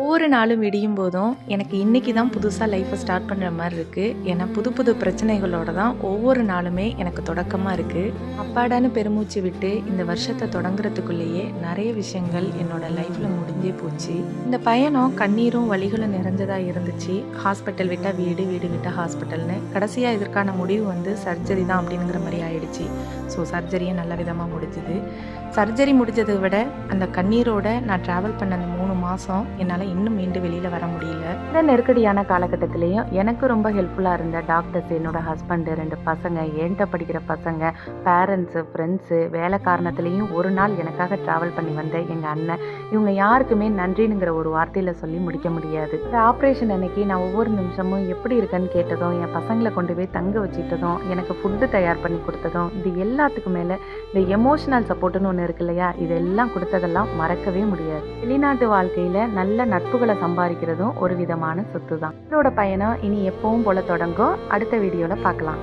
ஒவ்வொரு நாளும் விடியும் போதும் எனக்கு இன்னைக்கு தான் புதுசாக லைஃப்பை ஸ்டார்ட் பண்ணுற மாதிரி இருக்குது. ஏன்னா புது புது பிரச்சனைகளோட தான் ஒவ்வொரு நாளுமே எனக்கு தொடக்கமாக இருக்குது. அப்பாடான்னு பெருமூச்சு விட்டு இந்த வருஷத்தை தொடங்குறதுக்குள்ளேயே நிறைய விஷயங்கள் என்னோட லைஃப்பில் முடிஞ்சே போச்சு. இந்த பயணம் கண்ணீரும் வலிகளும் நிறைஞ்சதாக இருந்துச்சு. ஹாஸ்பிட்டல் விட்டால் வீடு, வீடு விட்டால் ஹாஸ்பிட்டல்னு கடைசியாக இதற்கான முடிவு வந்து சர்ஜரி தான் அப்படிங்கிற மாதிரி ஆயிடுச்சு. ஸோ சர்ஜரியும் நல்ல விதமாக முடிஞ்சுது. சர்ஜரி முடிஞ்சதை விட அந்த கண்ணீரோட நான் ட்ராவல் பண்ண அந்த 3 மாதம் என்னால் இன்னும் மீண்டு வெளியில் வர முடியல. இந்த நெருக்கடியான காலகட்டத்திலையும் எனக்கு ரொம்ப ஹெல்ப்ஃபுல்லாக இருந்த டாக்டர்ஸ், என்னோட ஹஸ்பண்டு, 2 பசங்க, என்கிட்ட படிக்கிற பசங்க, பேரண்ட்ஸு, ஃப்ரெண்ட்ஸு, வேலை காரணத்துலேயும் ஒரு நாள் எனக்காக ட்ராவல் பண்ணி வந்த எங்கள் அண்ணன், இவங்க யாருக்குமே நன்றினுங்கிற ஒரு வார்த்தையில் சொல்லி முடிக்க முடியாது. இந்த ஆப்ரேஷன் அன்னைக்கு நான் ஒவ்வொரு நிமிஷமும் எப்படி இருக்கேன்னு கேட்டதும், என் பசங்களை கொண்டு போய் தங்க வச்சுட்டதும், எனக்கு ஃபுட்டு தயார் பண்ணி கொடுத்ததும், இது எல்லாத்துக்கு மேலே இந்த எமோஷனல் சப்போர்ட்டுன்னு ஒன்று இருக்கு இல்லையா, இதெல்லாம் கொடுத்ததெல்லாம் மறக்கவே முடியாது. வெளிநாட்டு வாழ்க்கையில் நல்ல நட்புகளை சம்பாதிக்கிறதும் ஒரு விதமான சொத்து தான். இதோட பயணம் இனி எப்பவும் போல தொடங்கும். அடுத்த வீடியோவில் பார்க்கலாம்.